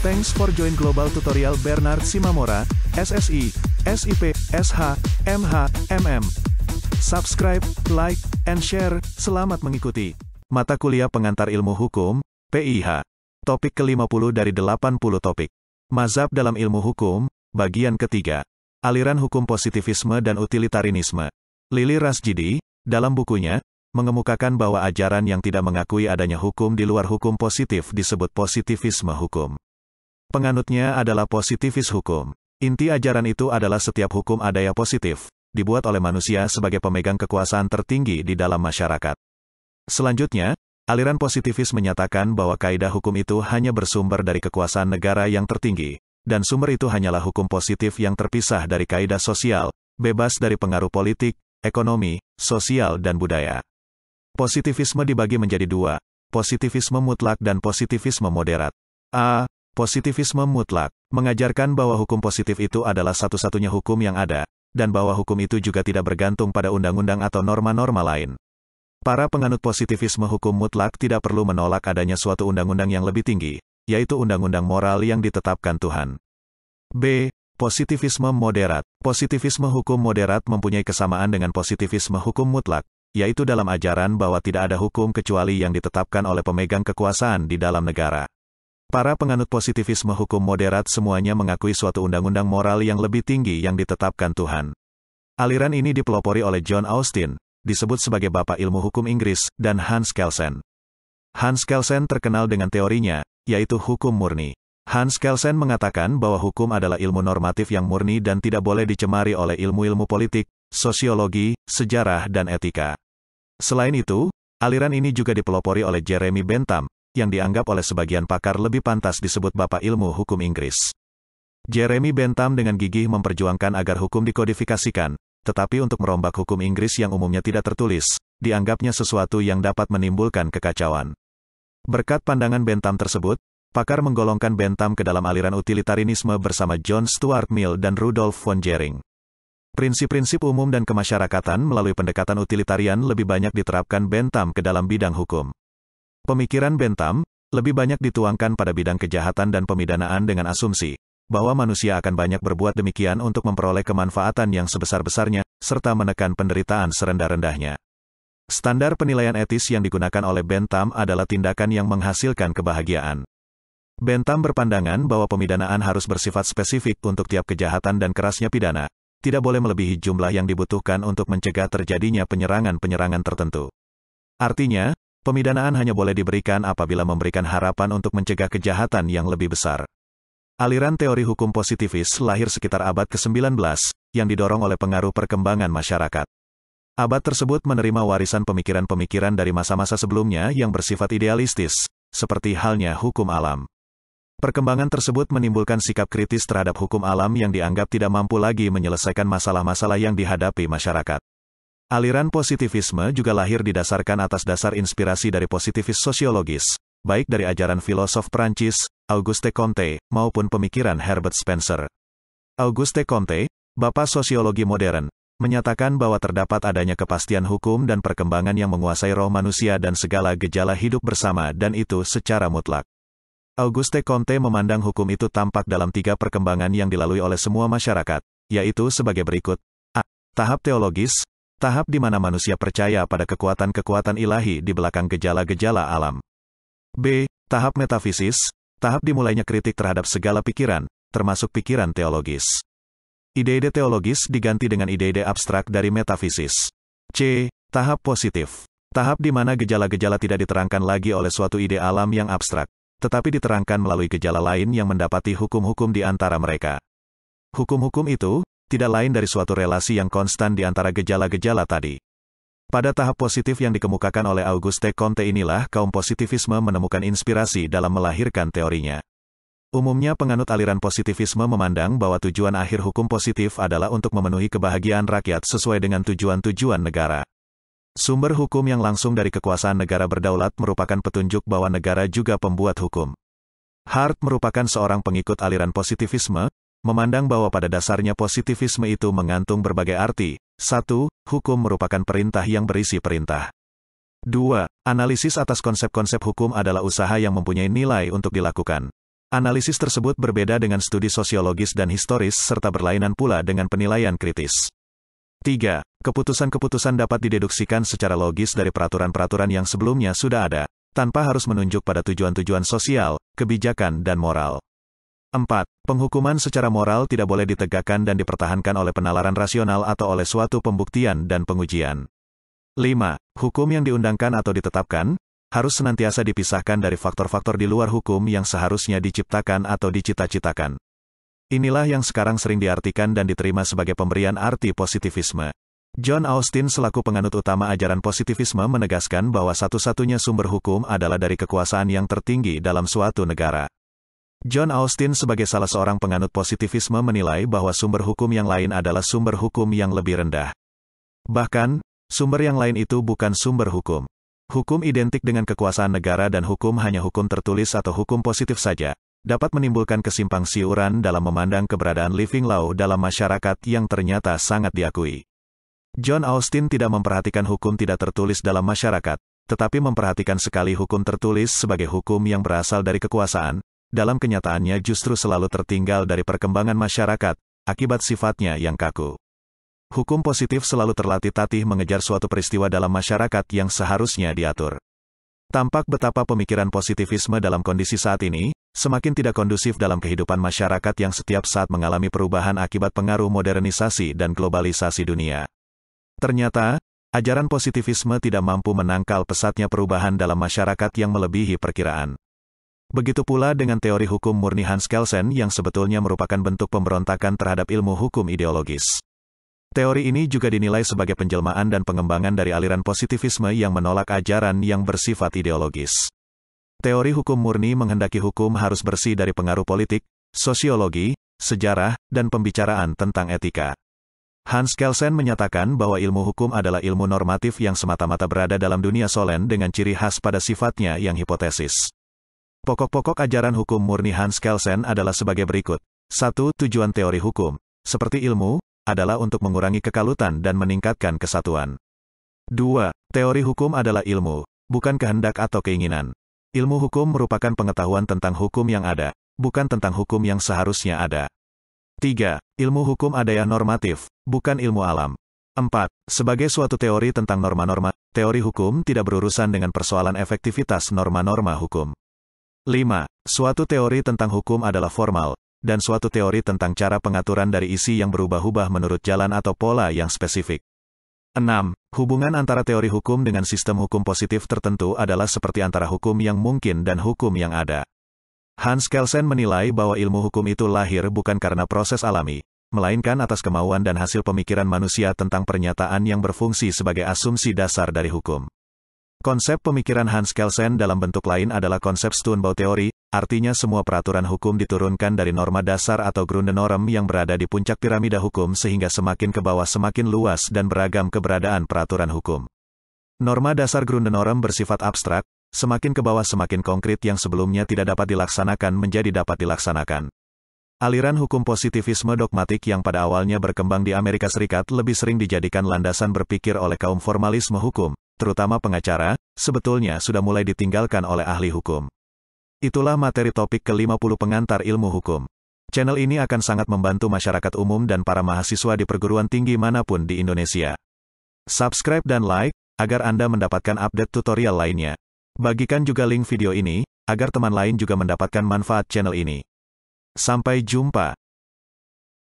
Thanks for join Global Tutorial Bernard Simamora, SSI, SIP, SH, MH, MM. Subscribe, like, and share. Selamat mengikuti. Mata kuliah pengantar ilmu hukum, PIH. Topik ke-50 dari 80 topik. Mazhab dalam ilmu hukum, bagian ketiga. Aliran hukum positivisme dan utilitarianisme. Lili Rasjidi, dalam bukunya, mengemukakan bahwa ajaran yang tidak mengakui adanya hukum di luar hukum positif disebut positivisme hukum. Penganutnya adalah positivis hukum. Inti ajaran itu adalah setiap hukum adanya positif, dibuat oleh manusia sebagai pemegang kekuasaan tertinggi di dalam masyarakat. Selanjutnya, aliran positivis menyatakan bahwa kaidah hukum itu hanya bersumber dari kekuasaan negara yang tertinggi, dan sumber itu hanyalah hukum positif yang terpisah dari kaidah sosial, bebas dari pengaruh politik, ekonomi, sosial dan budaya. Positivisme dibagi menjadi dua, positivisme mutlak dan positivisme moderat. A. Positivisme mutlak mengajarkan bahwa hukum positif itu adalah satu-satunya hukum yang ada, dan bahwa hukum itu juga tidak bergantung pada undang-undang atau norma-norma lain. Para penganut positivisme hukum mutlak tidak perlu menolak adanya suatu undang-undang yang lebih tinggi, yaitu undang-undang moral yang ditetapkan Tuhan. B. Positivisme moderat. Positivisme hukum moderat mempunyai kesamaan dengan positivisme hukum mutlak, yaitu dalam ajaran bahwa tidak ada hukum kecuali yang ditetapkan oleh pemegang kekuasaan di dalam negara. Para penganut positivisme hukum moderat semuanya mengakui suatu undang-undang moral yang lebih tinggi yang ditetapkan Tuhan. Aliran ini dipelopori oleh John Austin, disebut sebagai Bapak Ilmu Hukum Inggris, dan Hans Kelsen. Hans Kelsen terkenal dengan teorinya, yaitu hukum murni. Hans Kelsen mengatakan bahwa hukum adalah ilmu normatif yang murni dan tidak boleh dicemari oleh ilmu-ilmu politik, sosiologi, sejarah dan etika. Selain itu, aliran ini juga dipelopori oleh Jeremy Bentham, yang dianggap oleh sebagian pakar lebih pantas disebut Bapak Ilmu Hukum Inggris. Jeremy Bentham dengan gigih memperjuangkan agar hukum dikodifikasikan, tetapi untuk merombak hukum Inggris yang umumnya tidak tertulis, dianggapnya sesuatu yang dapat menimbulkan kekacauan. Berkat pandangan Bentham tersebut, pakar menggolongkan Bentham ke dalam aliran utilitarianisme bersama John Stuart Mill dan Rudolf von Jhering. Prinsip-prinsip umum dan kemasyarakatan melalui pendekatan utilitarian lebih banyak diterapkan Bentham ke dalam bidang hukum. Pemikiran Bentham lebih banyak dituangkan pada bidang kejahatan dan pemidanaan dengan asumsi bahwa manusia akan banyak berbuat demikian untuk memperoleh kemanfaatan yang sebesar-besarnya, serta menekan penderitaan serendah-rendahnya. Standar penilaian etis yang digunakan oleh Bentham adalah tindakan yang menghasilkan kebahagiaan. Bentham berpandangan bahwa pemidanaan harus bersifat spesifik untuk tiap kejahatan dan kerasnya pidana, tidak boleh melebihi jumlah yang dibutuhkan untuk mencegah terjadinya penyerangan-penyerangan tertentu. Artinya, pemidanaan hanya boleh diberikan apabila memberikan harapan untuk mencegah kejahatan yang lebih besar. Aliran teori hukum positivis lahir sekitar abad ke-19, yang didorong oleh pengaruh perkembangan masyarakat. Abad tersebut menerima warisan pemikiran-pemikiran dari masa-masa sebelumnya yang bersifat idealistis, seperti halnya hukum alam. Perkembangan tersebut menimbulkan sikap kritis terhadap hukum alam yang dianggap tidak mampu lagi menyelesaikan masalah-masalah yang dihadapi masyarakat. Aliran positivisme juga lahir didasarkan atas dasar inspirasi dari positivis sosiologis, baik dari ajaran filosof Prancis, Auguste Comte, maupun pemikiran Herbert Spencer. Auguste Comte, bapak sosiologi modern, menyatakan bahwa terdapat adanya kepastian hukum dan perkembangan yang menguasai roh manusia dan segala gejala hidup bersama dan itu secara mutlak. Auguste Comte memandang hukum itu tampak dalam tiga perkembangan yang dilalui oleh semua masyarakat, yaitu sebagai berikut. A. Tahap teologis, tahap di mana manusia percaya pada kekuatan-kekuatan ilahi di belakang gejala-gejala alam. B. Tahap metafisis, tahap dimulainya kritik terhadap segala pikiran, termasuk pikiran teologis. Ide-ide teologis diganti dengan ide-ide abstrak dari metafisis. C. Tahap positif, tahap di mana gejala-gejala tidak diterangkan lagi oleh suatu ide alam yang abstrak, tetapi diterangkan melalui gejala lain yang mendapati hukum-hukum di antara mereka. Hukum-hukum itu tidak lain dari suatu relasi yang konstan di antara gejala-gejala tadi. Pada tahap positif yang dikemukakan oleh Auguste Comte inilah kaum positivisme menemukan inspirasi dalam melahirkan teorinya. Umumnya penganut aliran positivisme memandang bahwa tujuan akhir hukum positif adalah untuk memenuhi kebahagiaan rakyat sesuai dengan tujuan-tujuan negara. Sumber hukum yang langsung dari kekuasaan negara berdaulat merupakan petunjuk bahwa negara juga pembuat hukum. Hart merupakan seorang pengikut aliran positivisme, memandang bahwa pada dasarnya positivisme itu mengandung berbagai arti. 1. Hukum merupakan perintah yang berisi perintah. 2. Analisis atas konsep-konsep hukum adalah usaha yang mempunyai nilai untuk dilakukan. Analisis tersebut berbeda dengan studi sosiologis dan historis serta berlainan pula dengan penilaian kritis. 3. Keputusan-keputusan dapat dideduksikan secara logis dari peraturan-peraturan yang sebelumnya sudah ada, tanpa harus menunjuk pada tujuan-tujuan sosial, kebijakan, dan moral. 4. Penghukuman secara moral tidak boleh ditegakkan dan dipertahankan oleh penalaran rasional atau oleh suatu pembuktian dan pengujian. 5. Hukum yang diundangkan atau ditetapkan, harus senantiasa dipisahkan dari faktor-faktor di luar hukum yang seharusnya diciptakan atau dicita-citakan. Inilah yang sekarang sering diartikan dan diterima sebagai pemberian arti positivisme. John Austin selaku penganut utama ajaran positivisme menegaskan bahwa satu-satunya sumber hukum adalah dari kekuasaan yang tertinggi dalam suatu negara. John Austin sebagai salah seorang penganut positivisme menilai bahwa sumber hukum yang lain adalah sumber hukum yang lebih rendah. Bahkan, sumber yang lain itu bukan sumber hukum. Hukum identik dengan kekuasaan negara dan hukum hanya hukum tertulis atau hukum positif saja, dapat menimbulkan kesimpang siuran dalam memandang keberadaan living law dalam masyarakat yang ternyata sangat diakui. John Austin tidak memperhatikan hukum tidak tertulis dalam masyarakat, tetapi memperhatikan sekali hukum tertulis sebagai hukum yang berasal dari kekuasaan, dalam kenyataannya justru selalu tertinggal dari perkembangan masyarakat, akibat sifatnya yang kaku. Hukum positif selalu terlatih-tatih mengejar suatu peristiwa dalam masyarakat yang seharusnya diatur. Tampak betapa pemikiran positivisme dalam kondisi saat ini, semakin tidak kondusif dalam kehidupan masyarakat yang setiap saat mengalami perubahan akibat pengaruh modernisasi dan globalisasi dunia. Ternyata, ajaran positivisme tidak mampu menangkal pesatnya perubahan dalam masyarakat yang melebihi perkiraan. Begitu pula dengan teori hukum murni Hans Kelsen yang sebetulnya merupakan bentuk pemberontakan terhadap ilmu hukum ideologis. Teori ini juga dinilai sebagai penjelmaan dan pengembangan dari aliran positivisme yang menolak ajaran yang bersifat ideologis. Teori hukum murni menghendaki hukum harus bersih dari pengaruh politik, sosiologi, sejarah, dan pembicaraan tentang etika. Hans Kelsen menyatakan bahwa ilmu hukum adalah ilmu normatif yang semata-mata berada dalam dunia solen dengan ciri khas pada sifatnya yang hipotesis. Pokok-pokok ajaran hukum murni Hans Kelsen adalah sebagai berikut. 1. Tujuan teori hukum, seperti ilmu, adalah untuk mengurangi kekalutan dan meningkatkan kesatuan. 2. Teori hukum adalah ilmu, bukan kehendak atau keinginan. Ilmu hukum merupakan pengetahuan tentang hukum yang ada, bukan tentang hukum yang seharusnya ada. 3. Ilmu hukum adalah normatif, bukan ilmu alam. 4. Sebagai suatu teori tentang norma-norma, teori hukum tidak berurusan dengan persoalan efektivitas norma-norma hukum. 5. Suatu teori tentang hukum adalah formal, dan suatu teori tentang cara pengaturan dari isi yang berubah-ubah menurut jalan atau pola yang spesifik. 6. Hubungan antara teori hukum dengan sistem hukum positif tertentu adalah seperti antara hukum yang mungkin dan hukum yang ada. Hans Kelsen menilai bahwa ilmu hukum itu lahir bukan karena proses alami, melainkan atas kemauan dan hasil pemikiran manusia tentang pernyataan yang berfungsi sebagai asumsi dasar dari hukum. Konsep pemikiran Hans Kelsen dalam bentuk lain adalah konsep Stunbau teori, artinya semua peraturan hukum diturunkan dari norma dasar atau Grundnorm yang berada di puncak piramida hukum sehingga semakin ke bawah semakin luas dan beragam keberadaan peraturan hukum. Norma dasar Grundnorm bersifat abstrak, semakin ke bawah semakin konkret yang sebelumnya tidak dapat dilaksanakan menjadi dapat dilaksanakan. Aliran hukum positivisme dogmatik yang pada awalnya berkembang di Amerika Serikat lebih sering dijadikan landasan berpikir oleh kaum formalisme hukum, terutama pengacara, sebetulnya sudah mulai ditinggalkan oleh ahli hukum. Itulah materi topik ke-50 pengantar ilmu hukum. Channel ini akan sangat membantu masyarakat umum dan para mahasiswa di perguruan tinggi manapun di Indonesia. Subscribe dan like, agar Anda mendapatkan update tutorial lainnya. Bagikan juga link video ini, agar teman lain juga mendapatkan manfaat channel ini. Sampai jumpa.